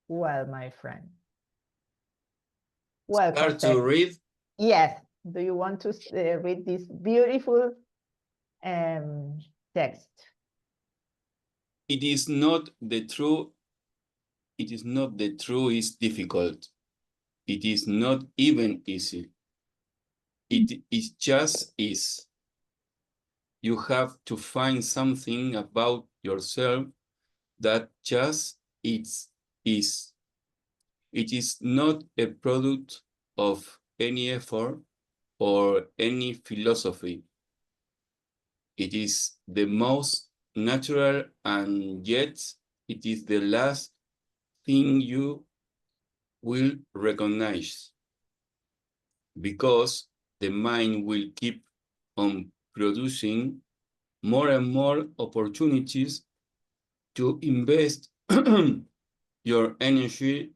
Well, my friend. Well, Start to read. Yes. Do you want to read this beautiful text? It is not the true. It is not the true is difficult. It is not even easy. It is just is. You have to find something about yourself that just is. It is not a product of any effort or any philosophy. It is the most natural, and yet it is the last thing you will recognize, because the mind will keep on producing more and more opportunities to invest your energy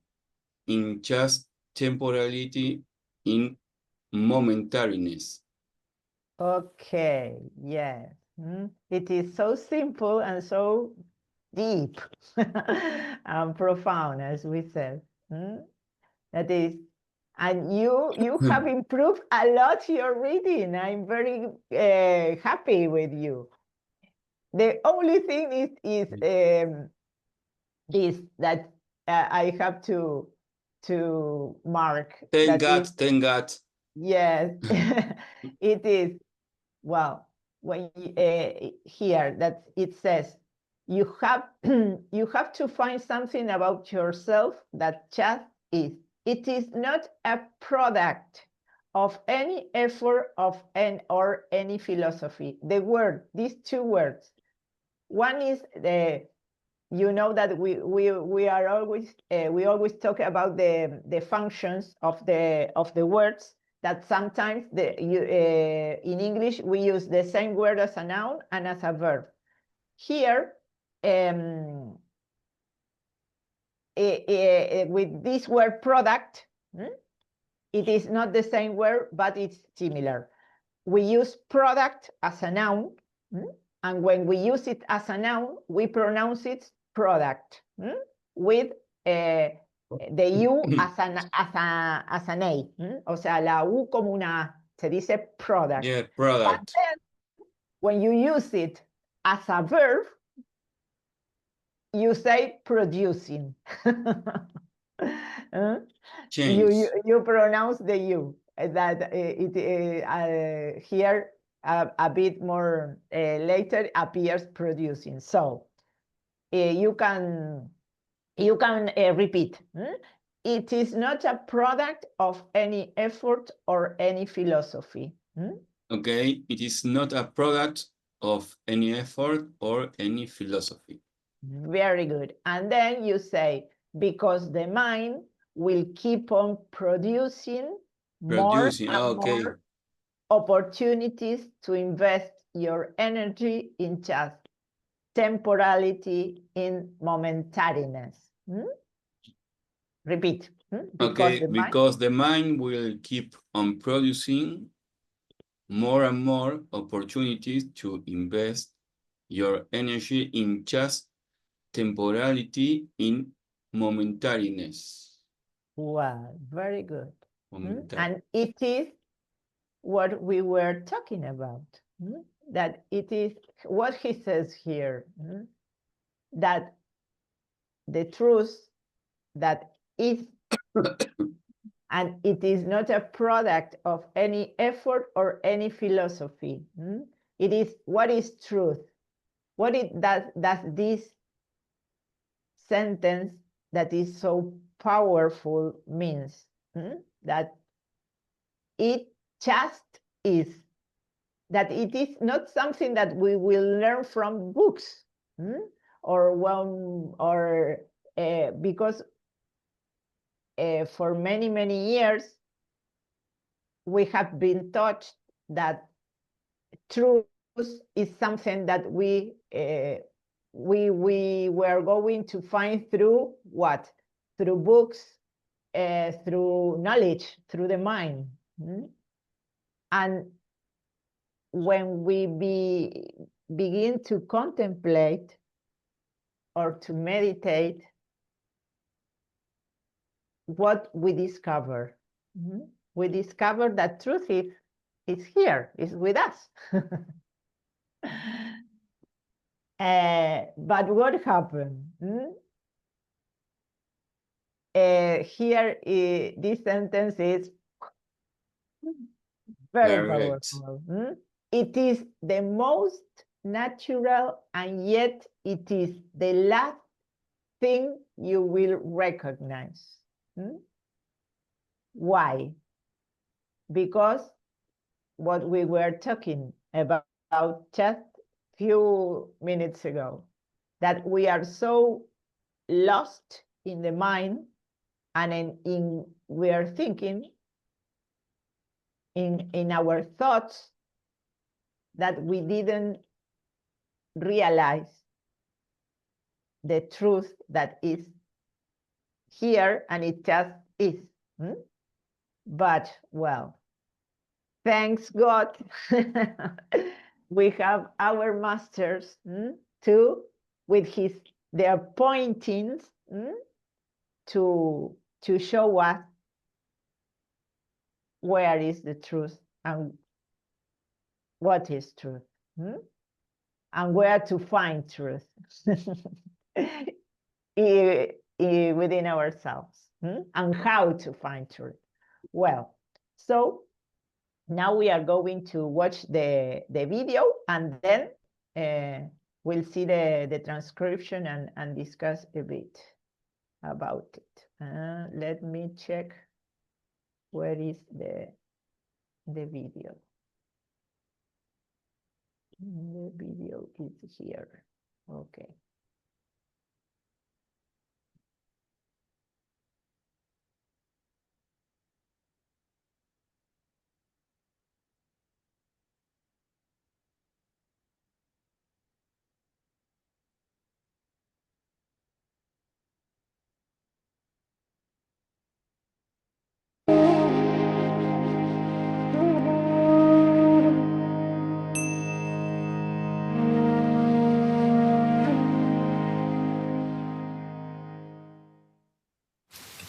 in just temporality, in momentariness. Okay, yes. It is so simple and so deep and profound, as we said. That is, and you have improved a lot your reading. I'm very happy with you. The only thing is this, that I have to mark. Thank God, thank God. Yes, it is. Well, when here that it says you have you have to find something about yourself that just is. It is not a product of any effort or any philosophy. The word, these two words. One is the, you know that we are always we always talk about the functions of the words, that sometimes in English we use the same word as a noun and as a verb. Here, with this word product, it is not the same word, but it's similar. We use product as a noun, and when we use it as a noun, we pronounce it product, with the U as an A, o sea, la U como una A, se dice product. Yeah, product. But then, when you use it as a verb, you say producing. You pronounce the U. That here a bit more later appears producing. So you can repeat. It is not a product of any effort or any philosophy. Okay, it is not a product of any effort or any philosophy. Very good. And then you say, because the mind will keep on producing more and more opportunities to invest your energy in just temporality, in momentariness. Repeat. Because the mind will keep on producing more and more opportunities to invest your energy in just temporality, in momentariness. Wow, very good. And it is what we were talking about, that it is what he says here, that the truth that is, and it is not a product of any effort or any philosophy. It is what is truth. What does this sentence that is so powerful means? That it just is. That it is not something that we will learn from books, because for many, many years, we have been taught that truth is something that we were going to find through what? Through books, through knowledge, through the mind. And when we begin to contemplate or to meditate, what we discover. We discover that truth is here, is with us. But what happened? Here, this sentence is very powerful. It is the most natural, and yet it is the last thing you will recognize. Why? Because what we were talking about just few minutes ago, that we are so lost in the mind and we are thinking in our thoughts that we didn't realize the truth that is here, and it just is. But, well, thanks God, we have our masters too, with their pointings to show us where is the truth and what is truth, and where to find truth within ourselves, and how to find truth. Well, so now we are going to watch the video, and then we'll see the transcription and discuss a bit about it. Let me check where is the video. The video is here. Okay.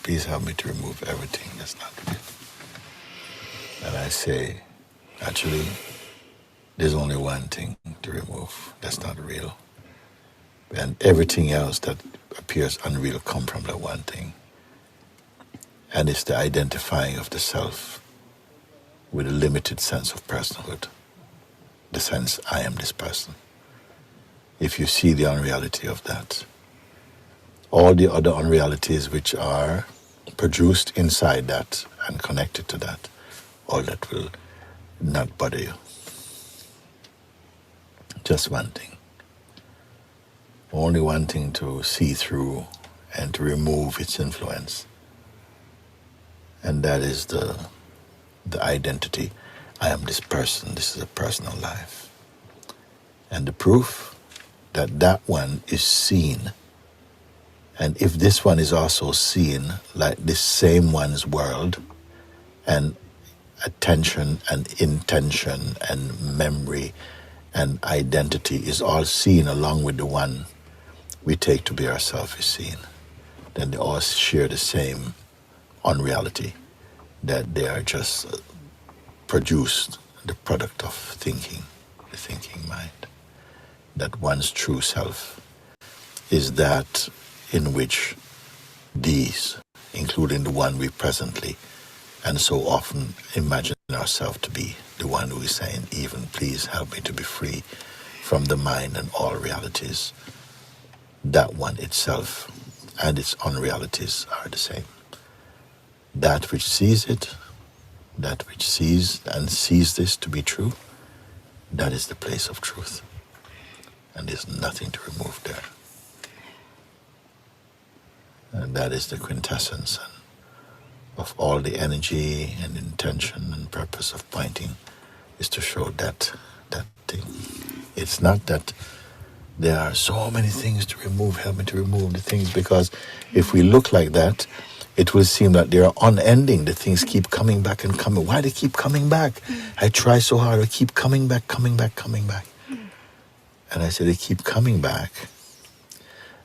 Please help me to remove everything that's not real. And I say, actually, there's only one thing to remove that's not real. And everything else that appears unreal comes from that one thing. And it's the identifying of the self with a limited sense of personhood. The sense, I am this person. If you see the unreality of that, all the other unrealities which are produced inside that and connected to that, all that will not bother you. Just one thing. Only one thing to see through and to remove its influence. And that is the identity. I am this person. This is a personal life. And the proof that that one is seen. And if this one is also seen, like this same one's world, and attention and intention and memory and identity is all seen along with the one we take to be ourselves is seen, then they all share the same unreality, that they are just produced, the product of thinking, the thinking mind. That one's true self is that in which these, including the one we presently and so often imagine ourselves to be, the one who is saying, even please help me to be free from the mind and all realities, that one itself and its unrealities are the same. That which sees it, that which sees and sees this to be true, that is the place of truth. And there's nothing to remove there. And that is the quintessence of all the energy and intention and purpose of pointing, is to show that thing. It's not that there are so many things to remove, help me to remove the things, because if we look like that, it will seem that they are unending. The things keep coming back and coming. Why they keep coming back? I try so hard, I keep coming back. And I say they keep coming back.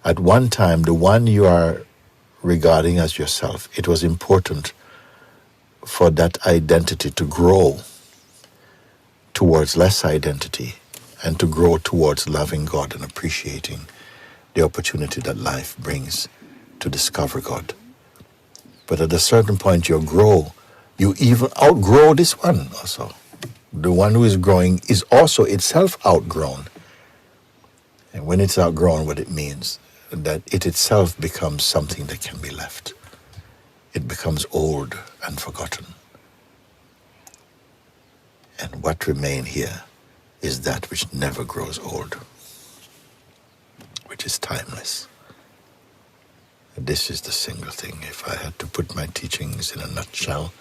At one time, the one you are regarding as yourself, it was important for that identity to grow towards less identity and to grow towards loving God and appreciating the opportunity that life brings to discover God. But at a certain point you even outgrow this one also. The one who is growing is also itself outgrown. And when it's outgrown, what it means, that it itself becomes something that can be left. It becomes old and forgotten. And what remains here is that which never grows old, which is timeless. And this is the single thing. If I had to put my teachings in a nutshell,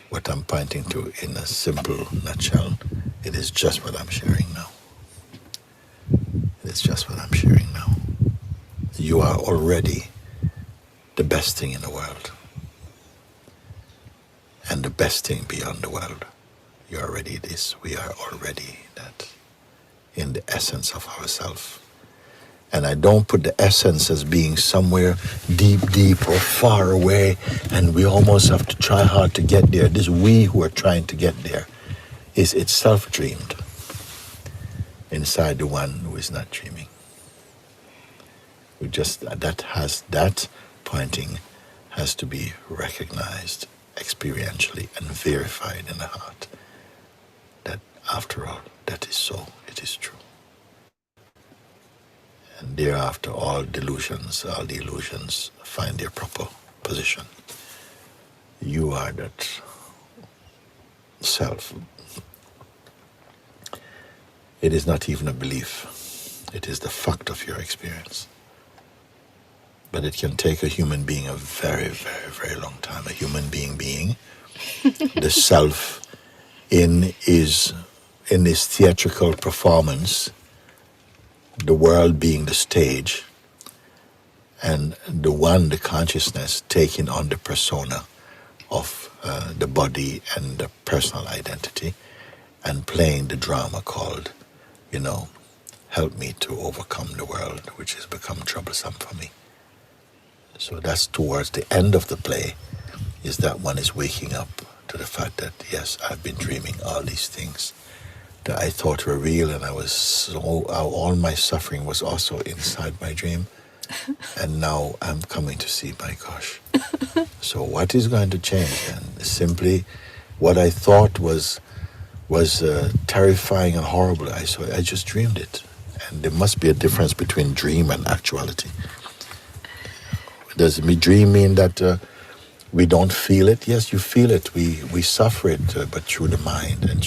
what I'm pointing to in a simple nutshell, it is just what I'm sharing now. It's just what I'm sharing now. You are already the best thing in the world. And the best thing beyond the world. You are already this. We are already that. In the essence of ourselves. And I don't put the essence as being somewhere deep, deep or far away, and we almost have to try hard to get there. This we who are trying to get there is itself dreamed inside the one who is not dreaming. We just, that pointing has to be recognized experientially and verified in the heart. That after all, that is so, it is true. And thereafter, all the illusions find their proper position. You are that self. It is not even a belief. It is the fact of your experience. But it can take a human being a very, very, very long time. A human being, the self in this theatrical performance, the world being the stage, and the consciousness, taking on the persona of the body and the personal identity, and playing the drama called, help me to overcome the world, which has become troublesome for me. So that's towards the end of the play, is that one is waking up to the fact that, yes, I've been dreaming all these things that I thought were real, and all my suffering was also inside my dream. And now I'm coming to see, my gosh. So what is going to change then? Simply what I thought was terrifying and horrible, I just dreamed it. And there must be a difference between dream and actuality. Does dream mean that we don't feel it? Yes, you feel it. We suffer it, but through the mind and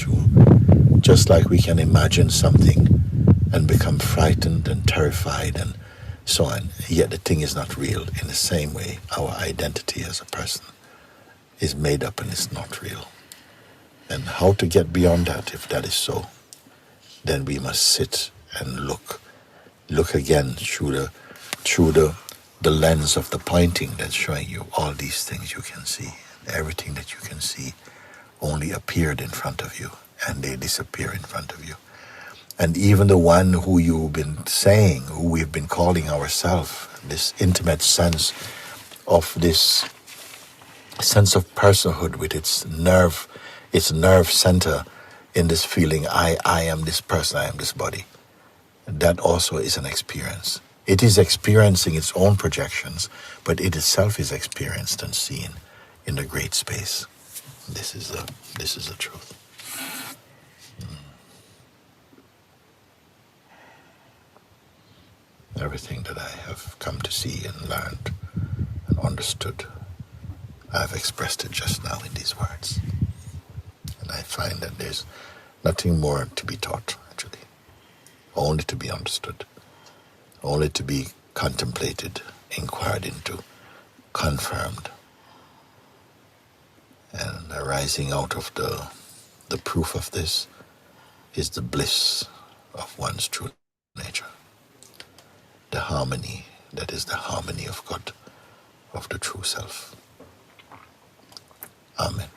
just like we can imagine something and become frightened and terrified and so on. Yet the thing is not real. In the same way, our identity as a person is made up and it's not real. And how to get beyond that, if that is so, then we must sit and look again through the lens of the pointing that's showing you all these things you can see. Everything that you can see only appeared in front of you, and they disappear in front of you. And even the one who you've been saying, who we've been calling ourselves, this intimate sense of personhood with its nerve center in this feeling, I am this person, I am this body. That also is an experience. It is experiencing its own projections, but it itself is experienced and seen in the great space. This is the truth. Everything that I have come to see and learned and understood, I've expressed it just now in these words. And I find that there's nothing more to be taught, actually. Only to be understood. Only to be contemplated, inquired into, confirmed. And arising out of the proof of this is the bliss of one's true nature. The harmony, that is the harmony of God, of the true self. Amen.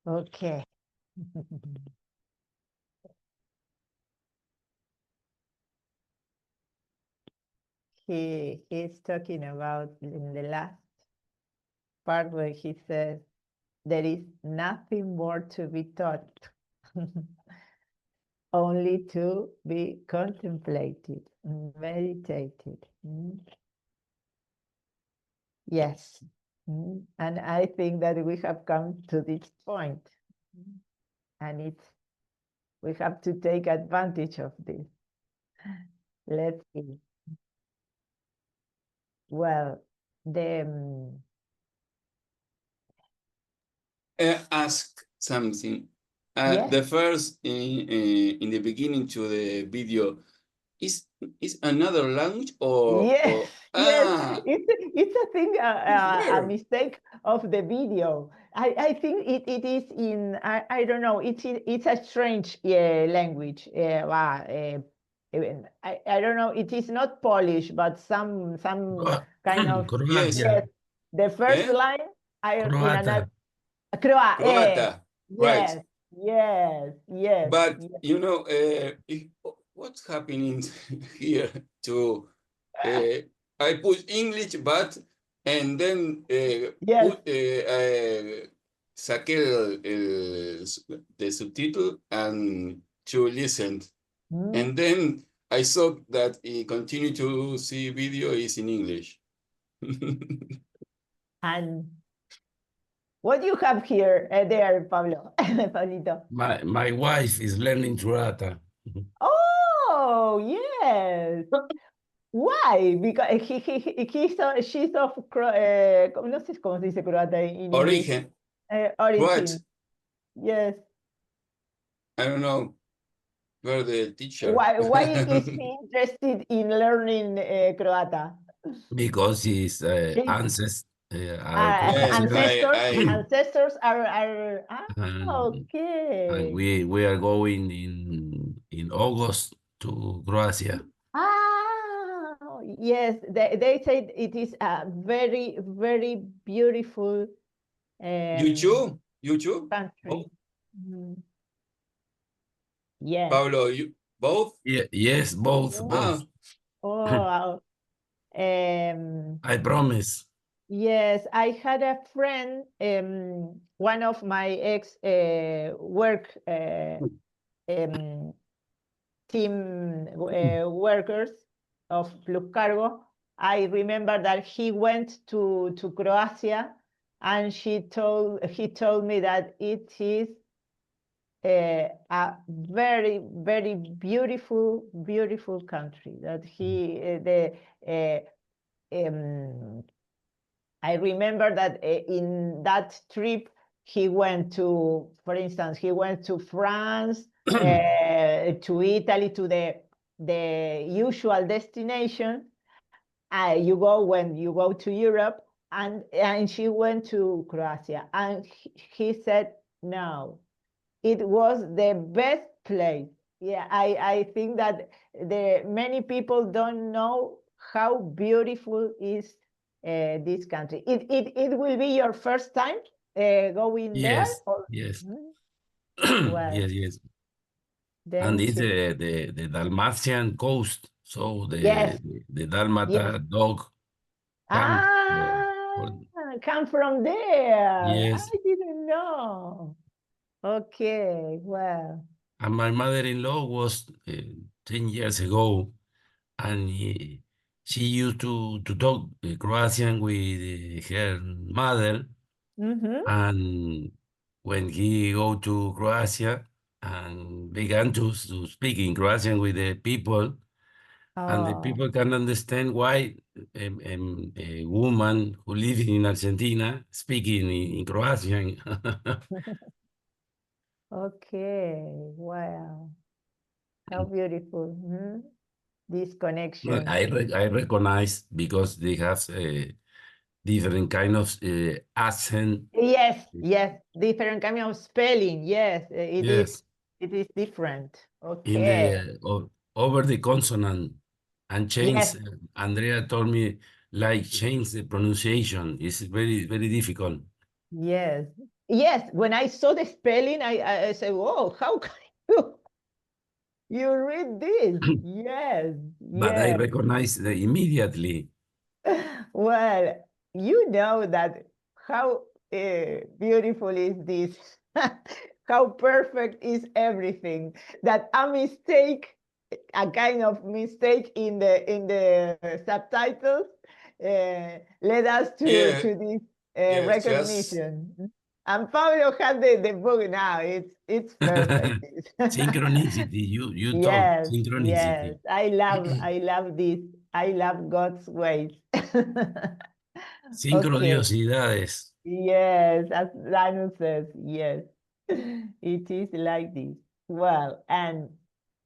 Okay. He's talking about in the last part where he says there is nothing more to be taught, only to be contemplated, meditated. Yes. And I think that we have come to this point, and we have to take advantage of this. Let's see. Well, Ask something. Yes. The first in the beginning to the video is another language or yes, ah it's a thing, a where? mistake of the video. I think it is in, I don't know, it's a strange language. Even, I don't know, it is not Polish, but some kind of, Yes. yes, the first Eh? line, in another, Croata, yes, right. yes. But you know, what's happening here to I put English, but and then Yes. put saqué the subtitle and to listen, and then I saw that continue to see video is in English. And what do you have here, there, Pablo? Pablito. My wife is learning Croata. Oh, yes. Why? Because she's of, no sé cómo se dice croata en English. Origin. Origin. What? Yes. I don't know. You're the teacher. Why is he interested in learning Croata? Because his ancestors are Yes, Croatian. Ancestors are And okay. we are going in August to Croatia. Yes, they say it is a very, very beautiful You too? country. Oh. Yes. Pablo, you both? Yeah, yes, both. Oh, wow. I promise. Yes, I had a friend, one of my ex work team workers of Plus Cargo. I remember that he went to Croatia, and he told me that it is a very, very beautiful country. That I remember that in that trip he went to, for instance, he went to France, to Italy, to the usual destination. You go when you go to Europe, and she went to Croatia, and he said no, it was the best place. Yeah, I think that many people don't know how beautiful is this country. It will be your first time going there? Or? Yes. Well, yes. then And it's the Dalmatian coast. So yes. the Dalmata dog come. Come from there. Yes. I didn't know. Okay, well. And my mother-in-law was 10 years ago, and she used to talk Croatian with her mother. And when he go to Croatia and began to speak in Croatian with the people, and the people can understand why a woman who lives in Argentina speaking in Croatian. Okay, wow. How beautiful. This connection. I recognize because they have different kind of accent. Yes, different kind of spelling. Yes, it is different. Okay. In the over the consonant and change. Yes. Andrea told me like change the pronunciation. It's very, very difficult. Yes, yes, when I saw the spelling, I said, whoa, how can you read this? Yes, But I yes. recognize immediately. Well, you know that how beautiful is this? How perfect is everything? That a mistake, a kind of mistake in the subtitles, led us to Yeah, this yes, just recognition. And Pablo had the book now. It's perfect. Synchronicity. You talk Yes, synchronicity. yes. I love this. I love God's ways. Okay. Sincrodiosidades. Yes, as Danu says, yes. It is like this. Well, and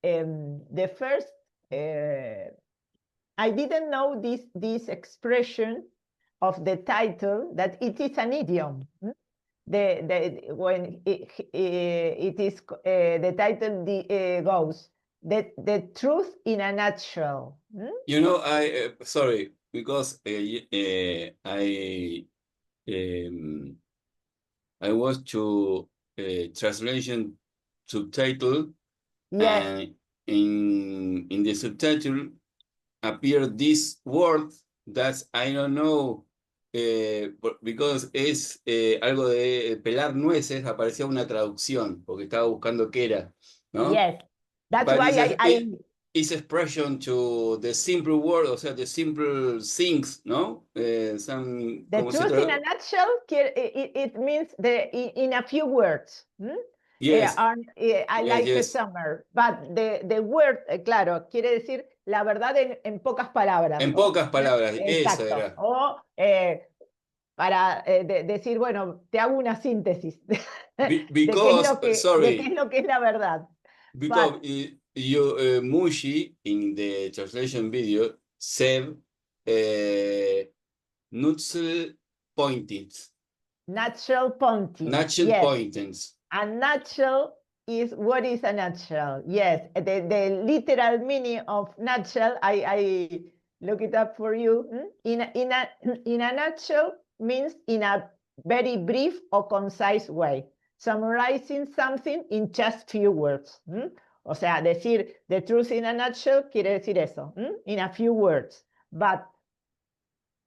the first, I didn't know this expression of the title, that it is an idiom. When it is the title goes, the truth in a nutshell. You know, sorry, because I was to translation subtitle, Yes, and in the subtitle appear this word that I don't know, because es algo de pelar nueces, aparecía una traducción, porque estaba buscando qué era, ¿no? yes. That's But why it's expression to the simple word, o sea, the simple things, ¿no? the truth in a nutshell, it means in a few words. Yes. I like a summer, but the word, claro, quiere decir la verdad en pocas palabras. En pocas palabras, Exacto. eso era. O para decir, bueno, te hago una síntesis Because, de qué es lo que es la verdad. Because Mooji, in the translation video, said nutshell pointings. Nutshell pointing. Nutshell yes. pointings. A nutshell is what is a nutshell. Yes, the literal meaning of nutshell, I look it up for you. In a nutshell means in a very brief or concise way, summarizing something in just few words. O sea, decir the truth in a nutshell quiere decir eso, in a few words. But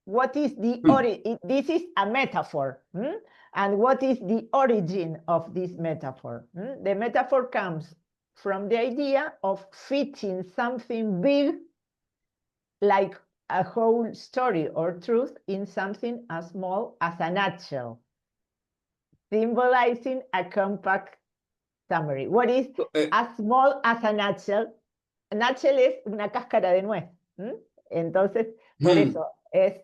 what is the this is a metaphor. And what is the origin of this metaphor? The metaphor comes from the idea of fitting something big, like a whole story or truth, in something as small as a nutshell, symbolizing a compact summary. What is as small as a nutshell? A nutshell es una cáscara de nuez. Entonces, por eso es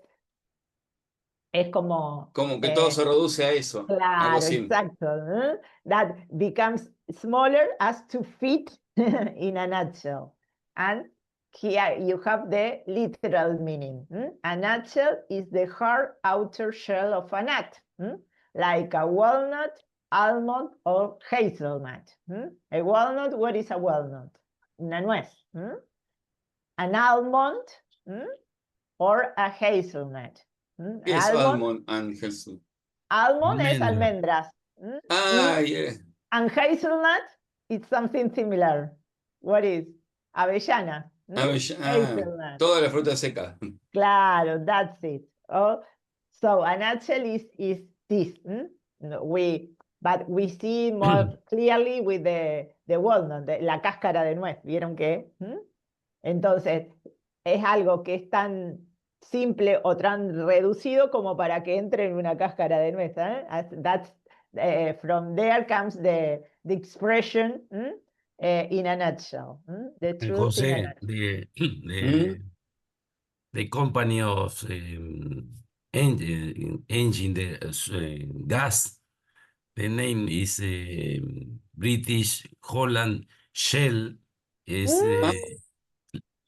como que todo se reduce a eso. Claro, exacto. That becomes smaller as to fit in a nutshell. And here you have the literal meaning. A nutshell is the hard outer shell of a nut, like a walnut, almond, or hazelnut. A walnut, what is a walnut? Una nuez. An almond or a hazelnut. Yes, almond and hazelnut. Almond es almendras. Yeah. And hazelnut, it's something similar. What is? Avellana. Hazelnut. Toda la fruta seca. Claro, that's it. Oh, so a nutshell is this. But we see more clearly with the walnut, la cáscara de nuez. ¿Vieron qué? Entonces, es algo que es tan simple o tan reducido como para que entre en una cáscara de nuez. That's from there comes the expression in a nutshell. The truth José, in a nutshell. The company of engine the gas, the name is British Holland Shell, is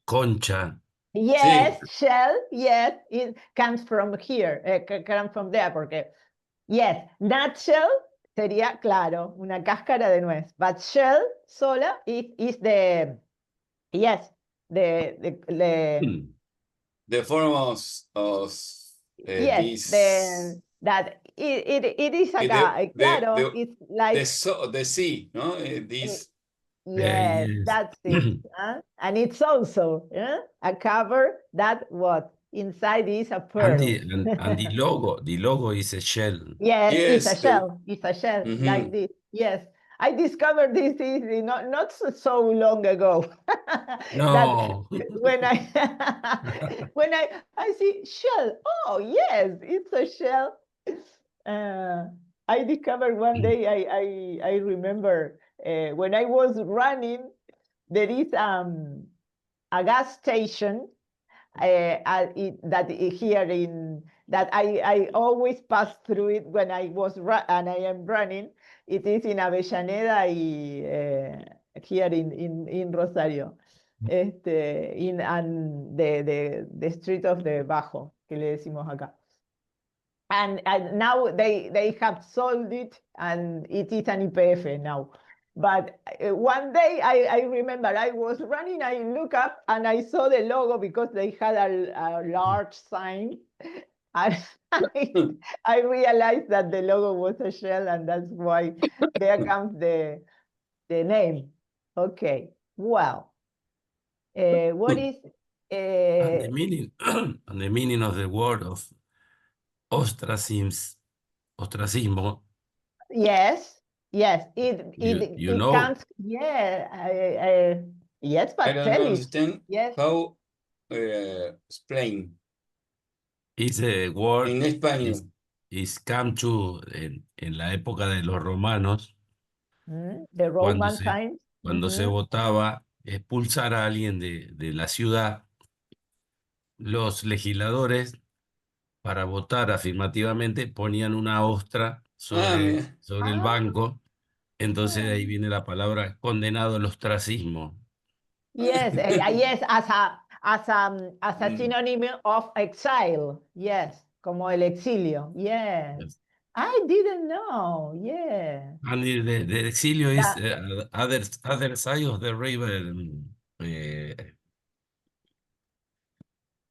Concha. Yes, sí. Shell, yes, it comes from here, comes from there, porque, yes, nutshell sería, claro, una cáscara de nuez, but shell sola is the, yes, the form of yes, this that it is a claro, it's like the sea, no? This. yes, Yes. that's it. And it's also a cover that what inside is a And pearl. the logo is a shell. Yes, it's a Yes, shell. It's a shell like this. Yes, I discovered this easy, not so long ago. No. That when I when I see shell, oh yes, it's a shell. I discovered one day. I remember when I was running. There is a gas station here in that I always pass through it when I was and I am running. It is in Avellaneda here in Rosario, in the street of the Bajo, que le decimos acá. And now they have sold it, and it is an IPF now. But one day I remember I was running, I look up and I saw the logo because they had a large sign. And I realized that the logo was a shell, and that's why there comes the name. Okay, well, what is... And the meaning, and the meaning of the word of ostracismo. Yes, it You it know, comes, yeah, yes, but I don't tell it. understand Yes. how explain is a word en español. is come to en la época de los romanos, The Roman times. cuando se votaba expulsar a alguien de la ciudad, los legisladores, para votar afirmativamente, ponían una ostra sobre el banco. Entonces de ahí viene la palabra condenado al ostracismo. Yes, yes, as a synonym of exile. Yes, como el exilio. Yes. I didn't know. Yeah. And the exilio is other side of the river,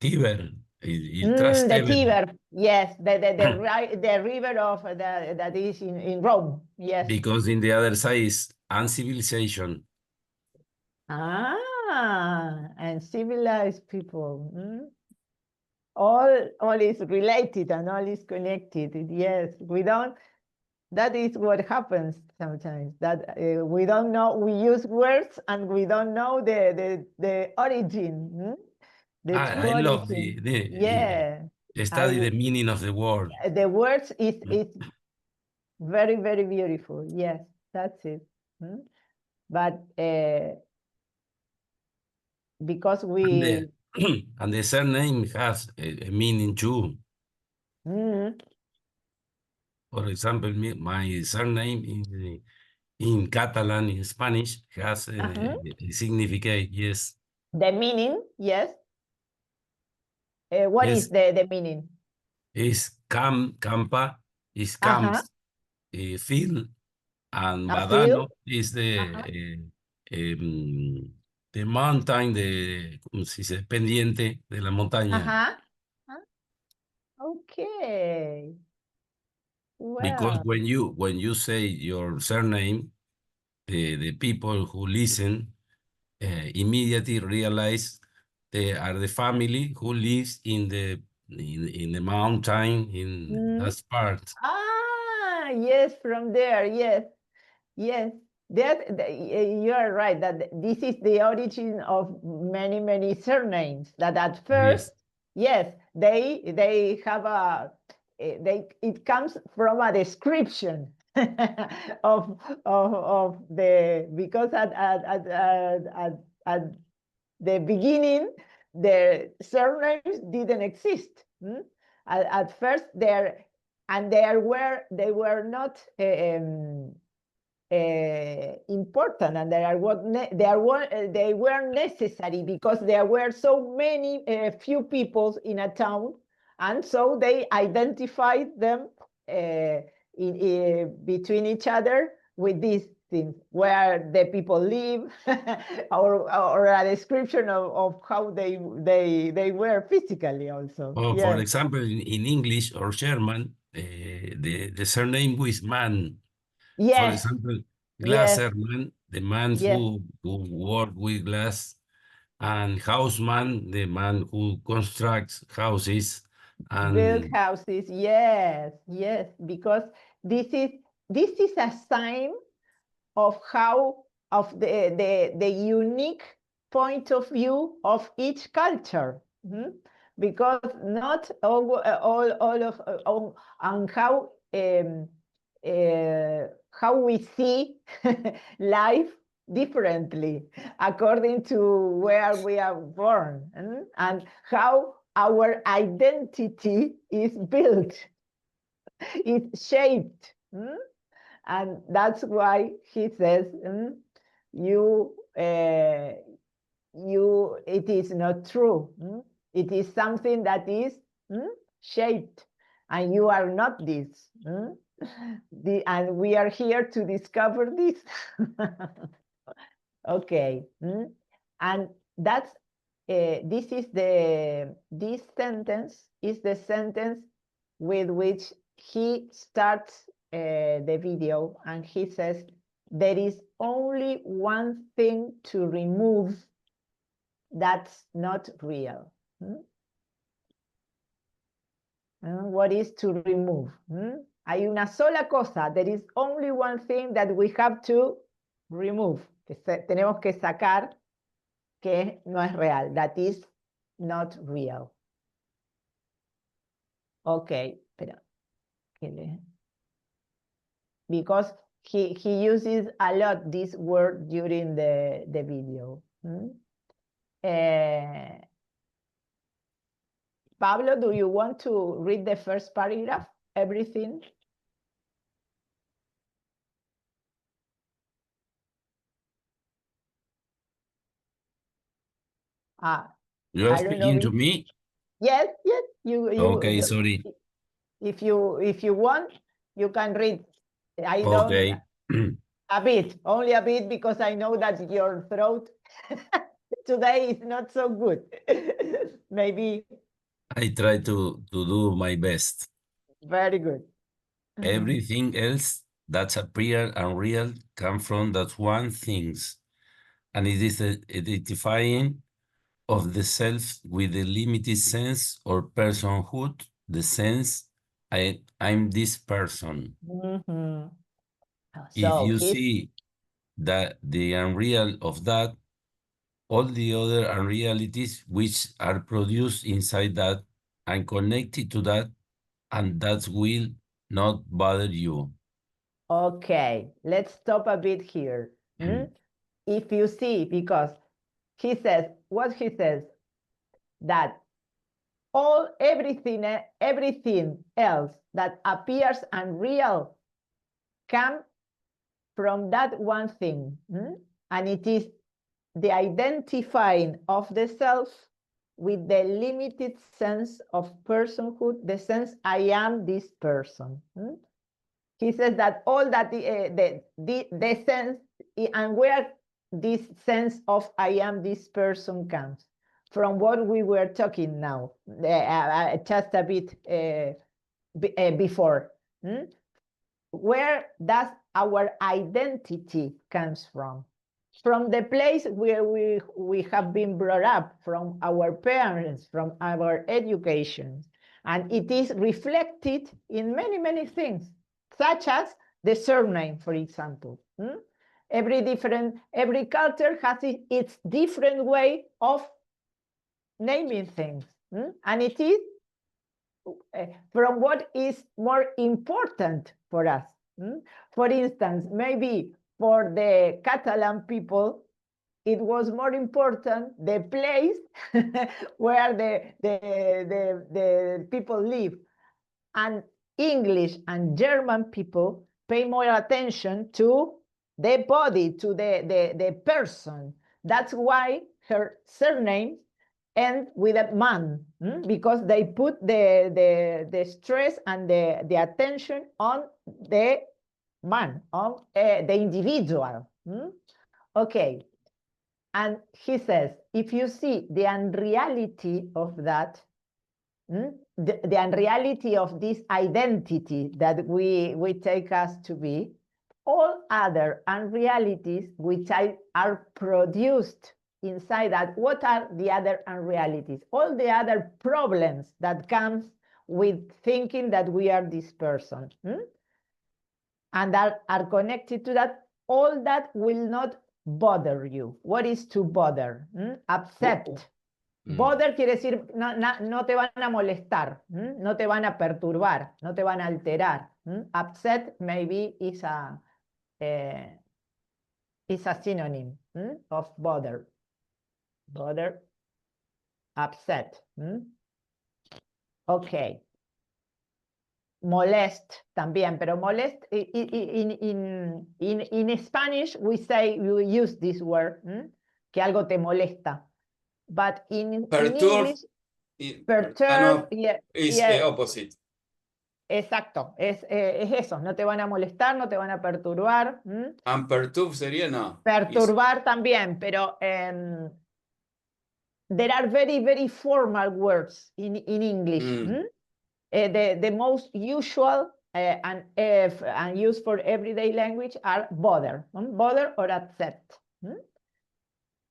Tiber. The Tiber. Yes, the river of that is in Rome. Yes. Because in the other side is uncivilization. And civilized people. All is related and all is connected. Yes, we don't. That is what happens sometimes. That we don't know. We use words and we don't know the origin. I love the study the meaning of the word. The words is very, very beautiful. Yes, that's it. But because we and the surname has a meaning too. For example, my surname in Catalan, in Spanish, has a significance. Yes. The meaning, yes. What is the meaning? Is campa, is camps, field, and badano is the mountain, ¿cómo se dice? Pendiente de la montaña. Okay. Well. Because when you say your surname, the people who listen immediately realize they are the family who lives in the mountain in that part. Yes, from there. Yes. You are right that this is the origin of many surnames. That at first, yes, they have it comes from a description of the, because at the beginning the surnames didn't exist. At first they were not important, and they were necessary because there were so many few people in a town, and so they identified them between each other with this things, where the people live, or a description of how they were physically also. Or Yes. for example, in English or German, the surname with man. For Yes. example, Yes. Glasserman, the man Yes. who work with glass, and houseman, the man who constructs houses. Build And houses. Yes. Yes. Because this is a sign of how of the unique point of view of each culture. Because not all of on how we see life differently according to where we are born, and how our identity is built, is shaped. And that's why he says, it is not true. It is something that is shaped, and you are not this. And we are here to discover this. Okay. And that's this sentence is the sentence with which he starts the video, and he says, there is only one thing to remove that's not real. What is to remove? Hay una sola cosa. There is only one thing that we have to remove. Tenemos que sacar que no es real. That is not real. Okay, espera. Because he uses a lot this word during the video. Pablo, do you want to read the first paragraph? Everything? you're speaking to me? Yes, yes. Okay, sorry. If you want, you can read. I Okay. don't a bit, only a bit, because I know that your throat today is not so good. Maybe. I try to do my best. Very good. Everything else that's appear unreal come from that one things, and it is the identifying of the self with the limited sense or personhood, the sense I'm this person. If So you see that the unreal of that, all the other unrealities which are produced inside that and connected to that, and that will not bother you. Okay, let's stop a bit here. If you see, because he says, what he says, that everything else that appears unreal comes from that one thing. And it is the identifying of the self with the limited sense of personhood, the sense I am this person. He says that all that the sense, and where this sense of I am this person comes from, what we were talking now, just a bit before. Where does our identity comes from? From the place where we have been brought up, from our parents, from our education. And it is reflected in many, many things, such as the surname, for example. Every culture has its different way of naming things. And it is from what is more important for us. For instance, maybe for the Catalan people, it was more important the place where the people live. And English and German people pay more attention to the body, to the person. That's why her surname ends with a man, because they put the stress and the attention on the man, of the individual. Okay. And he says, if you see the unreality of that, the unreality of this identity that we take us to be, all other unrealities which are produced inside that, what are the other unrealities? All the other problems that comes with thinking that we are this person, and that are connected to that, all that will not bother you. What is to bother? Upset. Bother quiere decir no te van a molestar, no te van a perturbar, no te van a alterar. Upset maybe is a synonym of bother. Bother, upset. Okay. Molest también, pero molest in Spanish we use this word, que algo te molesta. But in English, perturb is opposite. Exacto, es eso, no te van a molestar, no te van a perturbar. And perturb sería no. Perturbar también, pero there are very, very formal words in English. The most usual and used for everyday language are bother, bother or upset.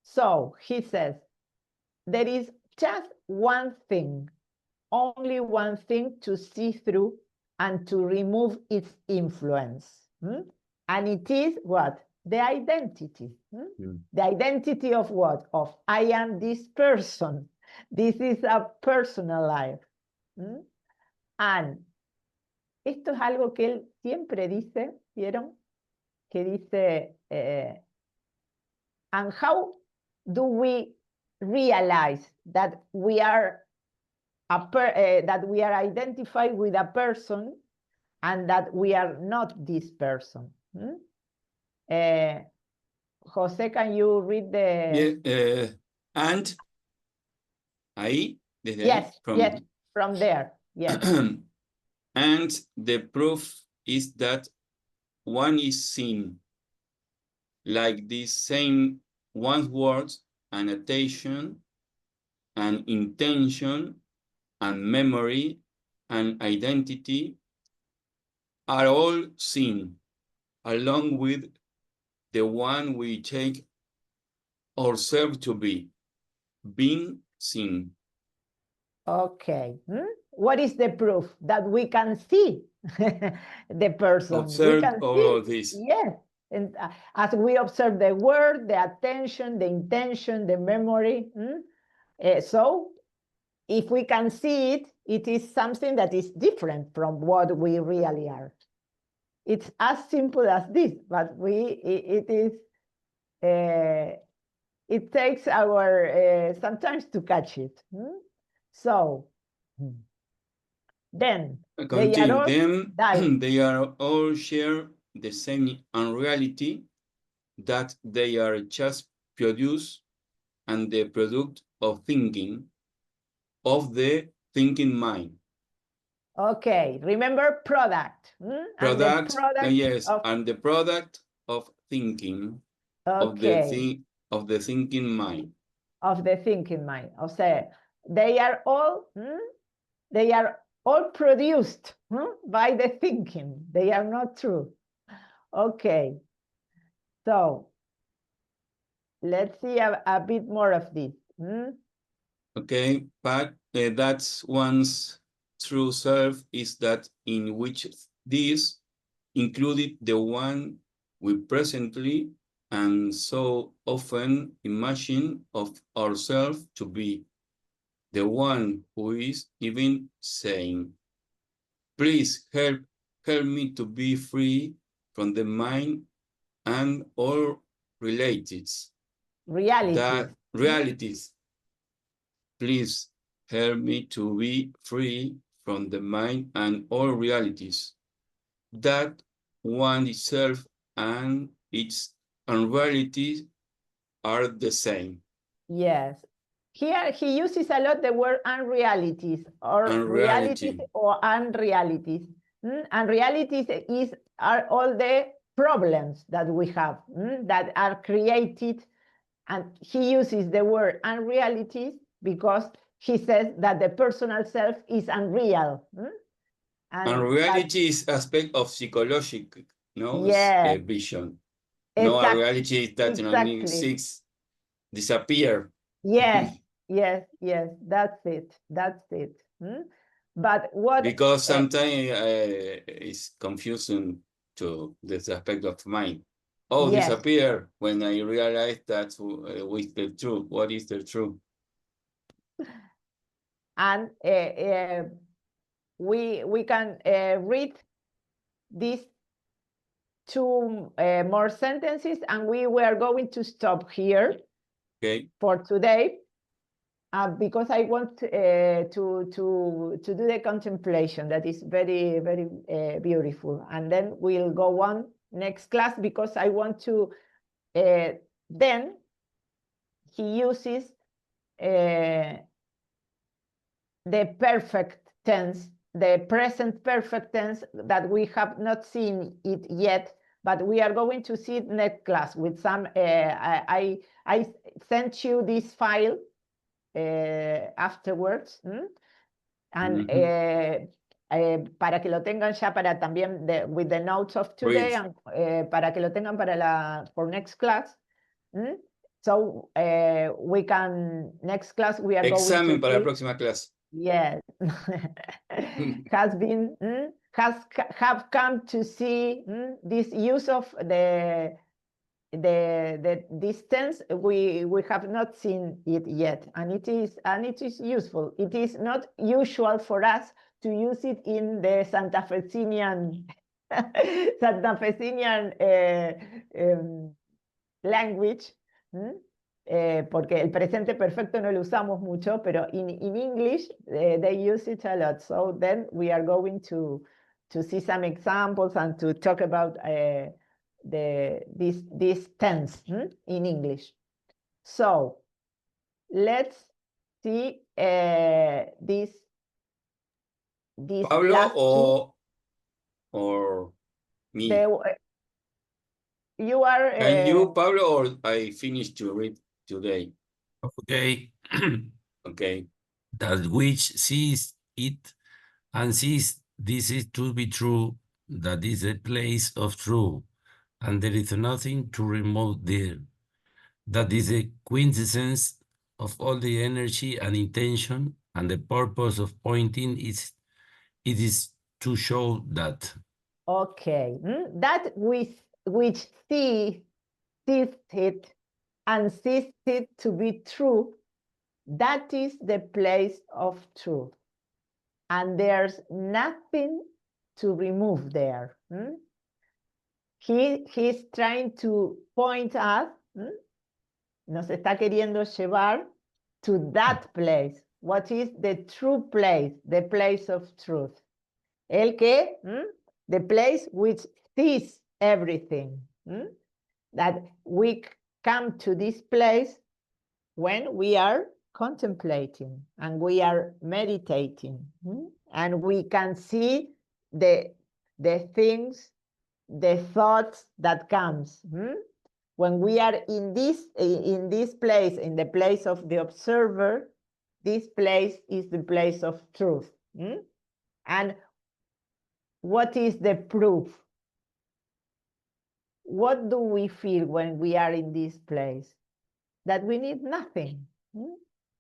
So he says, there is just one thing, only one thing to see through and to remove its influence. And it is what? The identity. The identity of what? Of I am this person. This is a personal life. And esto es algo que él siempre dice, ¿vieron? Que dice, and how do we realize that we are identified with a person and that we are not this person? Jose, can you read the... And ahí, desde yes, ahí, yes, from there, yes. And the proof is that one is seen, like this same one's words and attention and intention and memory and identity are all seen, along with the one we take ourselves to be, being seen. Okay. What is the proof? That we can see the person. Observe we can all see, this. Yes. And as we observe the word, the attention, the intention, the memory. So if we can see it, it is something that is different from what we really are. It's as simple as this, but it takes our sometimes to catch it. So then they are all share the same unreality, that they are just produced and the product of thinking, of the thinking mind. Okay, remember product. Product, yes, of... and the product of thinking, okay. of the thinking mind. Of the thinking mind. O sea, they are all produced by the thinking. They are not true. Okay. So let's see a bit more of this. Okay, but that's one's true self is that in which this included the one we presently and so often imagine of ourselves to be, the one who is even saying, please help me to be free from the mind and all realities. Realities. Please help me to be free from the mind and all realities. That one itself and its unrealities are the same. Yes. Here he uses a lot the word unrealities or realities or unrealities. Unreality are all the problems that we have that are created, and he uses the word unrealities because he says that the personal self is unreal. And reality is aspect of psychological, no, yes, vision. No, a reality is that exactly. six disappear. Yes, that's it. But what? Because sometimes it's confusing to this aspect of mind. Oh, yes. Disappear when I realize that's with the truth. What is the truth? And we can read these two more sentences, and we were going to stop here for today, because I want to do the contemplation. That is very, very beautiful. And then we'll go on next class, because I want to, then he uses the perfect tense, the present perfect tense, that we have not seen it yet, but we are going to see it next class with some, I sent you this file afterwards, and para que lo tengan ya para también, with the notes of today, and para que lo tengan for next class. So we can, next class we are Examen going to para la próxima clase. Yes. Have come to see this use of this tense. We have not seen it yet, and it is useful. It is not usual for us to use it in the Santa Fecinian language. Porque el presente perfecto no lo usamos mucho, pero in English they use it a lot. So then we are going to see some examples and to talk about this tense in English. So let's see this Pablo or me? You are. Can you, Pablo, or I finish to read today? Okay. Okay. That which sees it and sees this is to be true, that is a place of truth, and there is nothing to remove there. That is the quintessence of all the energy and intention, and the purpose of pointing it is to show that. Okay, that which sees it and sees it to be true, that is the place of truth. And there's nothing to remove there. He's trying to point us, nos está queriendo llevar to that place. What is the true place? The place of truth. El que, the place which sees everything. That we come to this place when we are contemplating and we are meditating, and we can see the things, the thoughts that comes. When we are in this place, in the place of the observer, this place is the place of truth. And what is the proof? What do we feel when we are in this place? That we need nothing.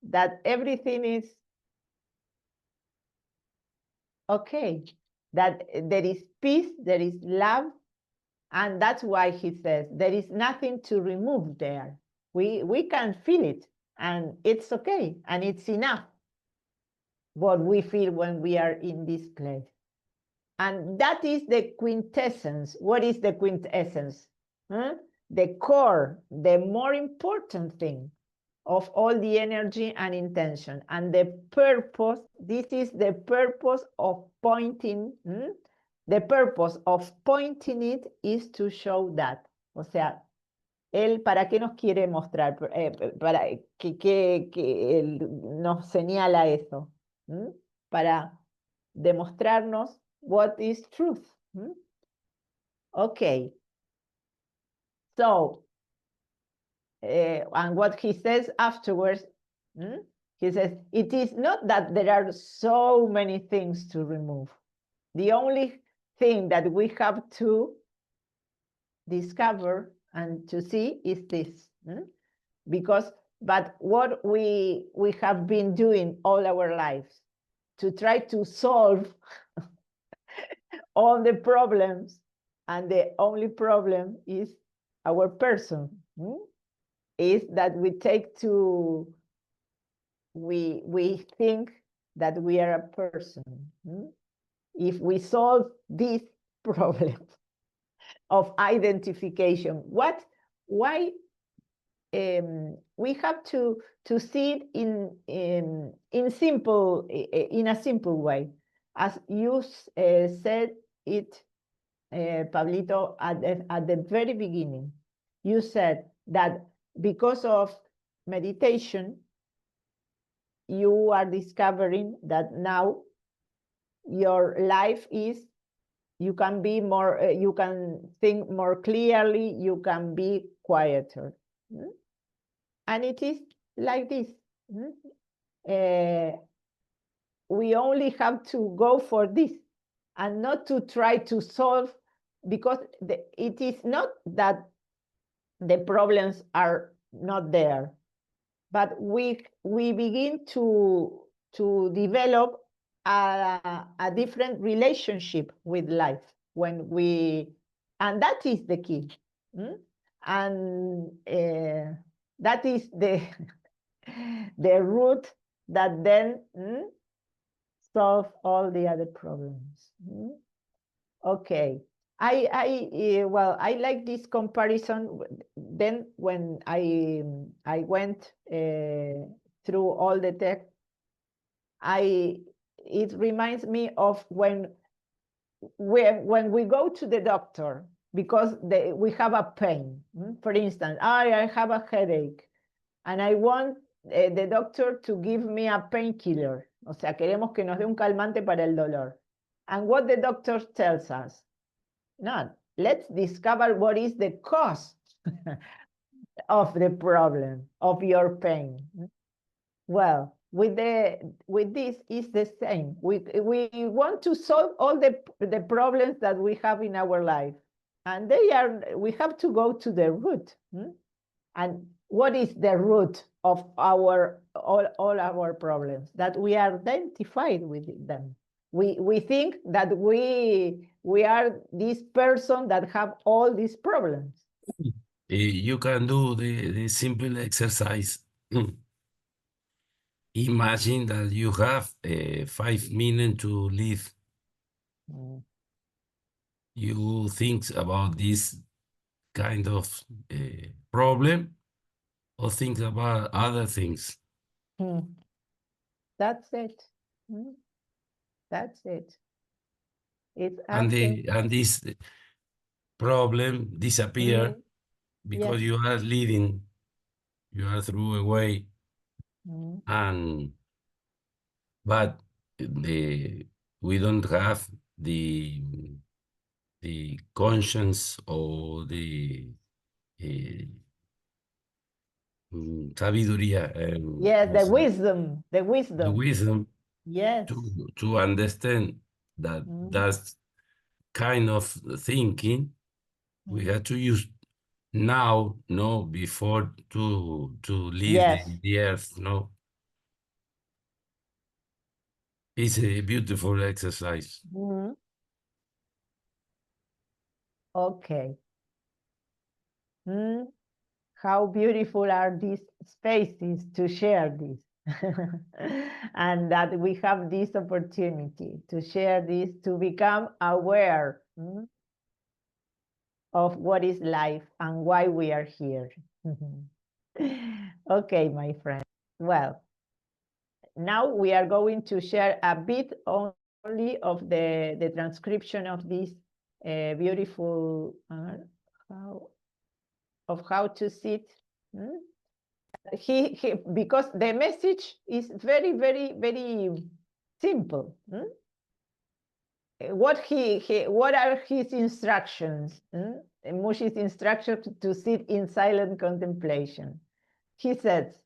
That everything is okay. That there is peace, there is love, and that's why he says there is nothing to remove there. We can feel it, and it's okay, and it's enough what we feel when we are in this place. And that is the quintessence. What is the quintessence? The core, the more important thing of all the energy and intention. And the purpose, this is the purpose of pointing. The purpose of pointing it is to show that. O sea, él, ¿para qué nos quiere mostrar? Para que él nos señala eso. Para demostrarnos what is truth. Okay. So, and what he says afterwards, he says, it is not that there are so many things to remove. The only thing that we have to discover and to see is this. But what we have been doing all our lives to try to solve all the problems, and the only problem is our person, is that we think that we are a person. If we solve this problem of identification, why we have to see it in a simple way, as you said it, Pablito, at the very beginning. You said that because of meditation, you are discovering that now your life is, you can be more, you can think more clearly, you can be quieter. And it is like this. We only have to go for this and not to try to solve, because it is not that the problems are not there, but we begin to develop a different relationship with life when we, and that is the key. And that is the root that then solve all the other problems. Okay, I like this comparison. Then when I went through all the text, it reminds me of when we go to the doctor because we have a pain. For instance, I have a headache and I want the doctor to give me a painkiller. O sea, queremos que nos dé un calmante para el dolor. And what the doctor tells us, no, let's discover what is the cause of the problem, of your pain. Well, with this is the same. We want to solve all the problems that we have in our life, and we have to go to the root. And what is the root of all our problems? That we are identified with them. We think that we are this person that have all these problems. You can do the simple exercise. Imagine that you have 5 minutes to live. You think about this kind of problem or think about other things. That's it. That's it. It's And this problem disappear because you are living, you are through away, but we don't have the conscience or the sabiduría. Yes, the wisdom. The wisdom. Yes. To understand that that's kind of thinking we have to use now, no, before to leave the earth, no. It's a beautiful exercise. Okay. How beautiful are these spaces to share this. And that we have this opportunity to share this, to become aware of what is life and why we are here. Okay, my friend. Well, now we are going to share a bit only of the transcription of this beautiful how to sit. Because the message is very, very, very simple. what are his instructions? Mooji's instructions to sit in silent contemplation. He says,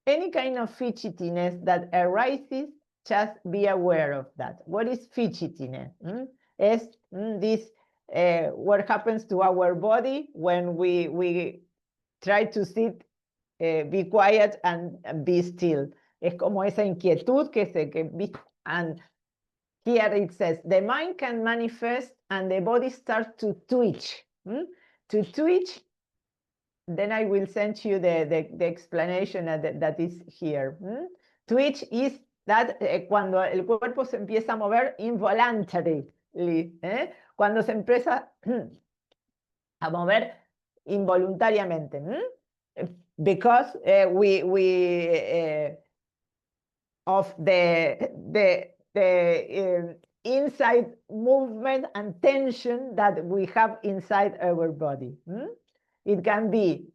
any kind of fidgetiness that arises, just be aware of that. What is fidgetiness? Is this what happens to our body when we try to sit, be quiet and be still? Es como esa inquietud and here it says, the mind can manifest and the body starts to twitch. To twitch, then I will send you the explanation that is here. Twitch is that cuando el cuerpo se empieza a mover involuntarily. Cuando se empieza a mover involuntariamente. Because of the inside movement and tension that we have inside our body. It can be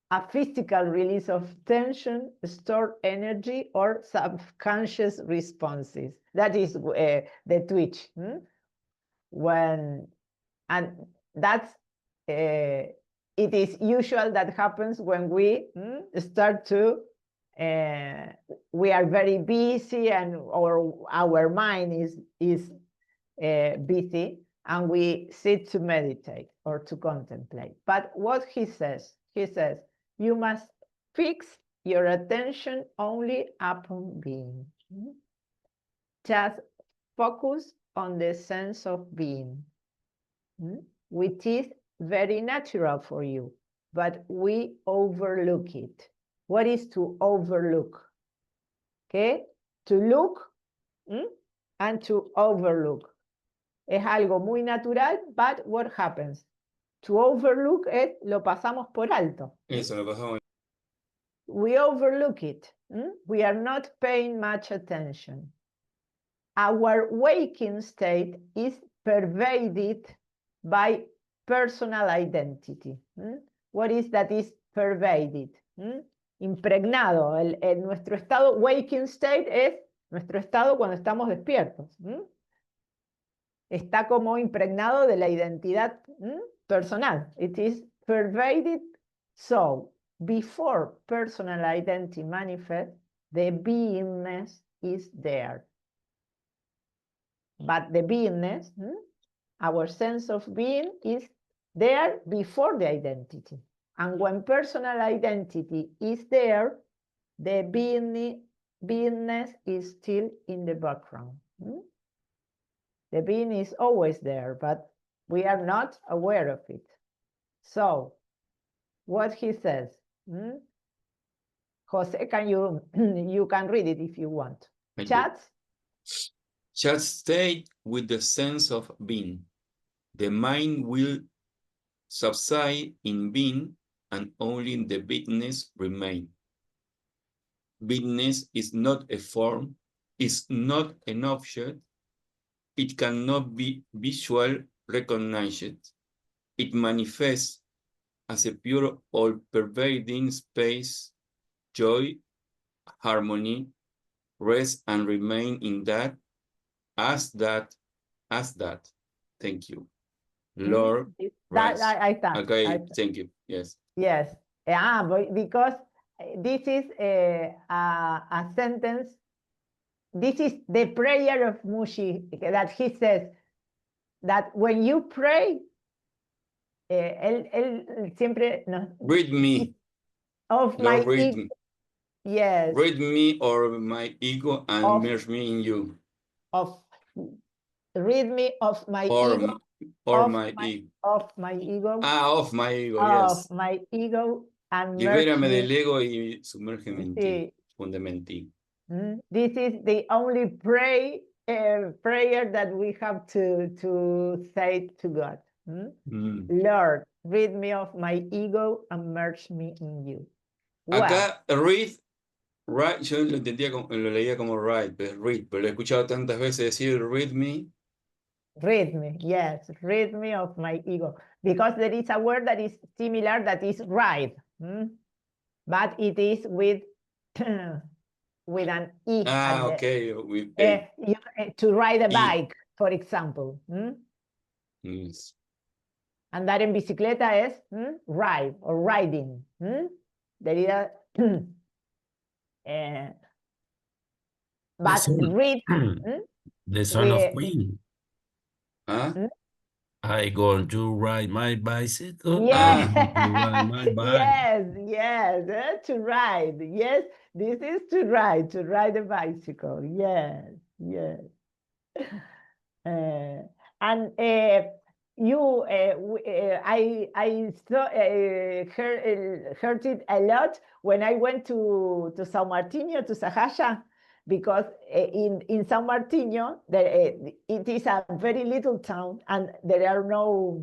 a physical release of tension, stored energy, or subconscious responses. That is the twitch. And that's it is usual that happens when we start to we are very busy and our mind is busy and we sit to meditate or to contemplate. But what he says, you must fix your attention only upon being. Just focus on the sense of being, which is very natural for you, but we overlook it. What is to overlook? Okay, to look and to overlook. Es algo muy natural, but what happens? To overlook it, lo pasamos por alto. Eso lo pasamos. We overlook it. We are not paying much attention. Our waking state is pervaded by personal identity. What is that is pervaded? Impregnado. Nuestro estado waking state es nuestro estado cuando estamos despiertos. Está como impregnado de la identidad personal. It is pervaded. So, before personal identity manifests, the beingness is there. But the beingness, our sense of being, is there before the identity. And when personal identity is there, the beingness is still in the background. The being is always there, but we are not aware of it. So, what he says, Jose, can you can read it if you want. Chats? Just stay with the sense of being. The mind will subside in being, and only the beingness remain. Beingness is not a form, is not an object. It cannot be visual recognized. It manifests as a pure all-pervading space, joy, harmony, rest and remain in that, as that. Thank you. Lord, rest. I thought. Okay, thank you. Yes. Yes. Because this is a sentence. This is the prayer of Mooji that he says that when you pray, él siempre nos... Read me. Of Lord, my read me. Yes. Read me or my ego and merge me in you. Read me of my ego. Or my ego. Of my ego. Of my ego, yes. Of my ego and libérame del ego y sumérgeme en ti. Fúndeme en ti. This is the only prayer that we have to say to God. Lord, rid me of my ego and merge me in you. Acá, read, yo lo entendía lo leía como read, pero lo he escuchado tantas veces decir read me. Rid me, yes, rid me of my ego. Because there is a word that is similar that is ride. But it is with an E. Okay. To ride a bike. for example. Yes. Andar en bicicleta es ride or riding. Sería, but read. The son of we- Queen. Huh? I going to ride my bicycle. Yeah. I going to ride my bike. Yes, to ride. Yes, this is to ride a bicycle. Yes. And I saw, heard it a lot when I went to São Martinho, to Sahaja, because in São Martinho, it is a very little town, and there are no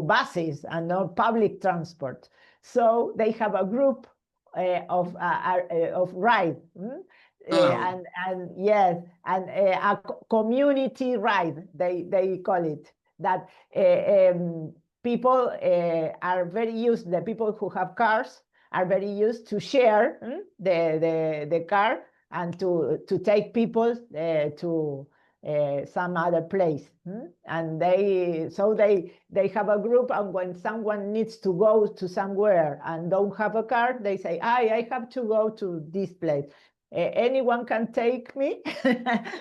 buses and no public transport. So they have a group of ride. And yes, and a community ride, they call it, that people are very used, the people who have cars are very used to share the car and to take people to some other place. And they have a group, and when someone needs to go to somewhere and don't have a car, they say, I have to go to this place. Anyone can take me?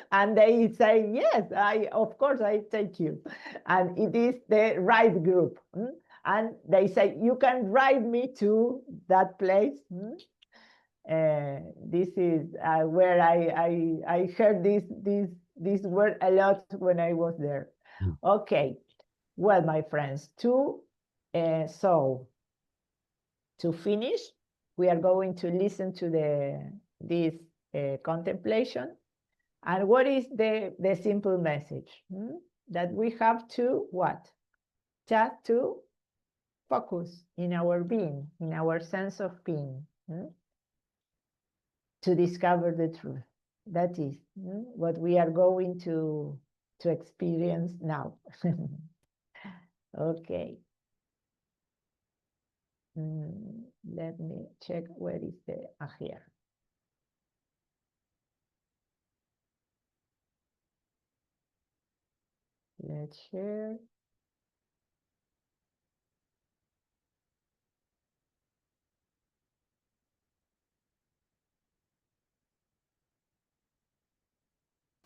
And they say, yes, of course I take you. And it is the ride group. And they say, you can ride me to that place. This is where I heard this word a lot when I was there. Okay, well, my friends, so to finish, we are going to listen to this contemplation. And what is the simple message? That we have to what? Just to focus in our being, in our sense of being, to discover the truth. That is what we are going to experience now. Okay. Let me check where is the here. Let's share.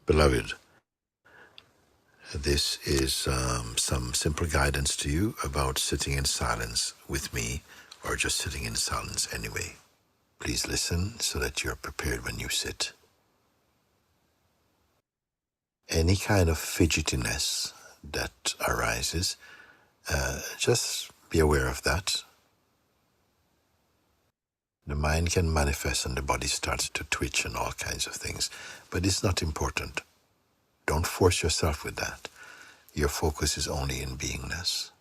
Beloved, this is some simple guidance to you about sitting in silence with me, or just sitting in silence anyway. Please listen so that you're prepared when you sit. Any kind of fidgetiness that arises, just be aware of that. The mind can manifest and the body starts to twitch and all kinds of things, but it's not important. Don't force yourself with that. Your focus is only in beingness.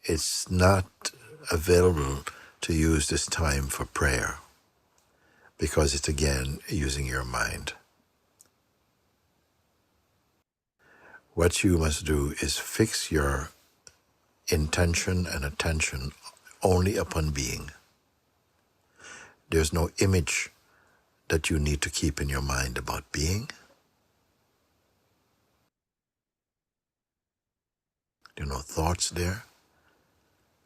It's not available to use this time for prayer, because it's again using your mind. What you must do is fix your intention and attention only upon being. There's no image that you need to keep in your mind about being. There are no thoughts there.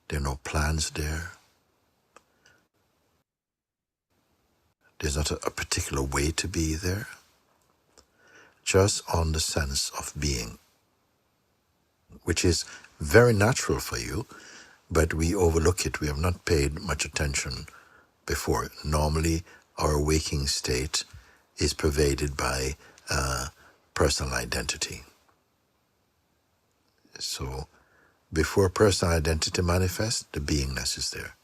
There are no plans there. There's not a particular way to be there. Just on the sense of being, which is very natural for you, but we overlook it. We have not paid much attention before. Normally, our waking state is pervaded by personal identity. So, before personal identity manifests, the beingness is there.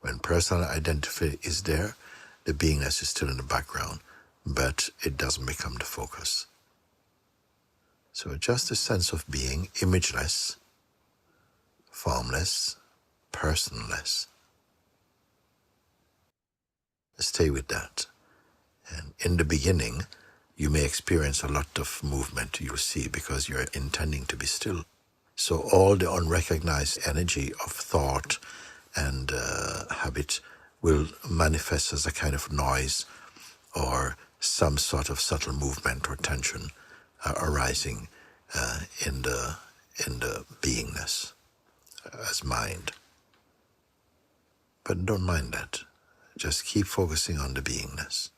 When personal identity is there, the beingness is still in the background, but it doesn't become the focus. So just a sense of being, imageless, formless, personless. Stay with that. And in the beginning, you may experience a lot of movement, you'll see, because you're intending to be still. So all the unrecognized energy of thought and habit will manifest as a kind of noise or some sort of subtle movement or tension arising in the beingness as mind. But don't mind that. Just keep focusing on the beingness.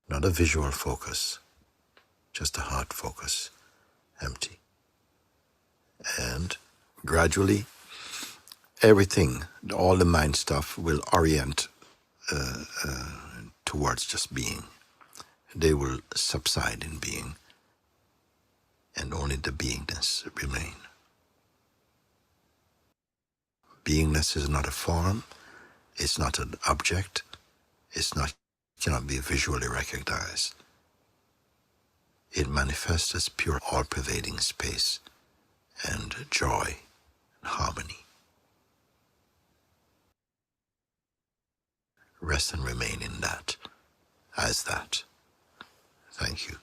Not a visual focus, just a heart focus, empty. And gradually, everything, all the mind stuff will orient towards just being. They will subside in being, and only the beingness remain. Beingness is not a form, it's not an object, cannot be visually recognized. It manifests as pure, all-pervading space and joy and harmony. Rest and remain in that, as that. Thank you.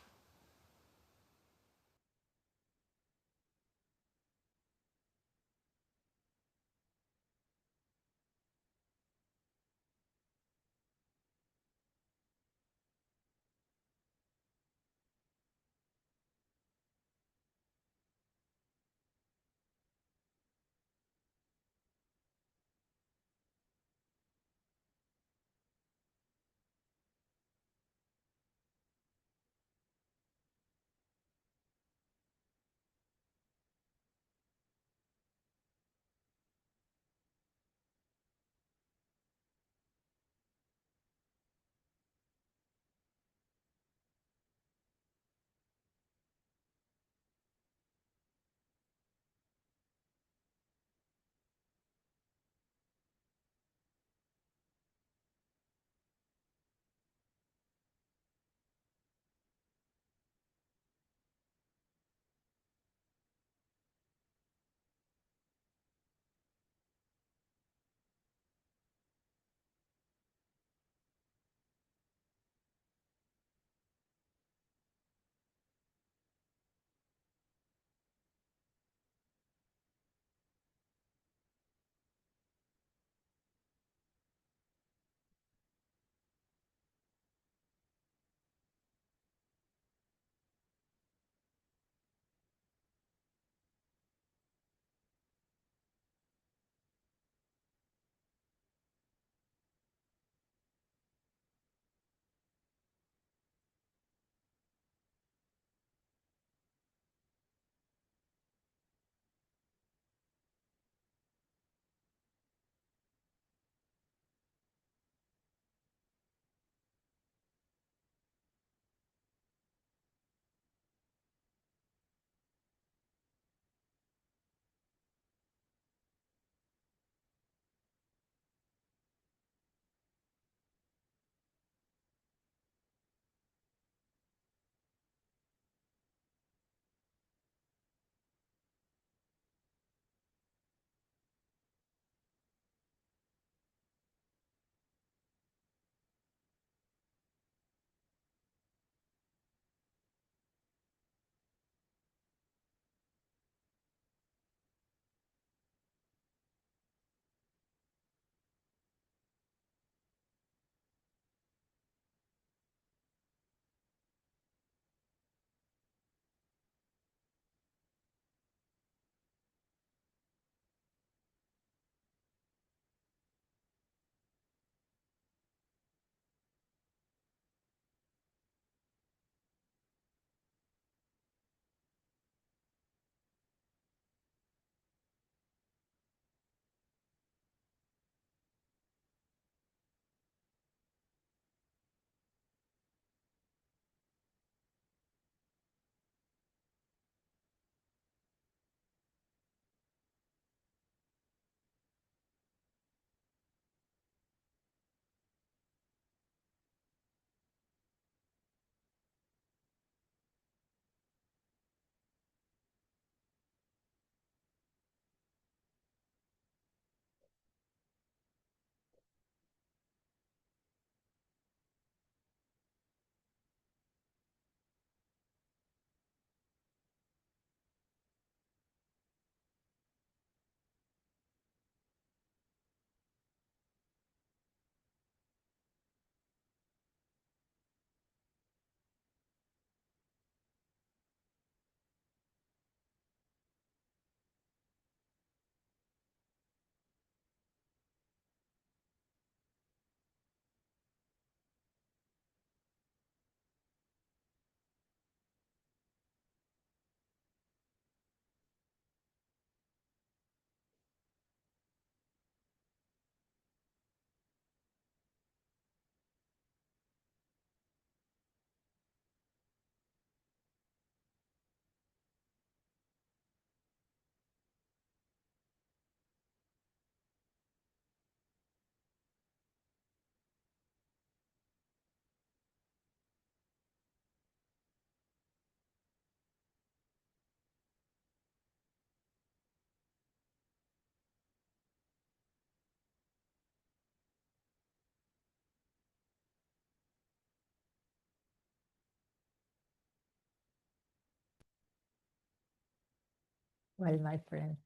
Well, my friend.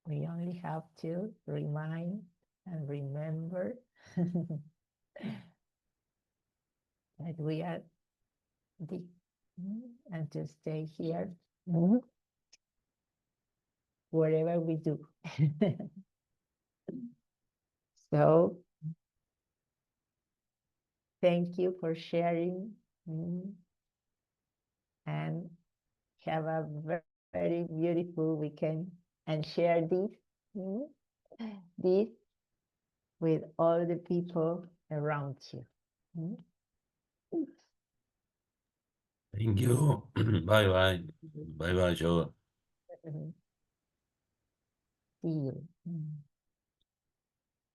We only have to remind and remember that we are the and to stay here whatever we do. So thank you for sharing and have a very beautiful weekend and share this with all the people around you. Thank you. Bye bye. Bye bye, Joe. See you.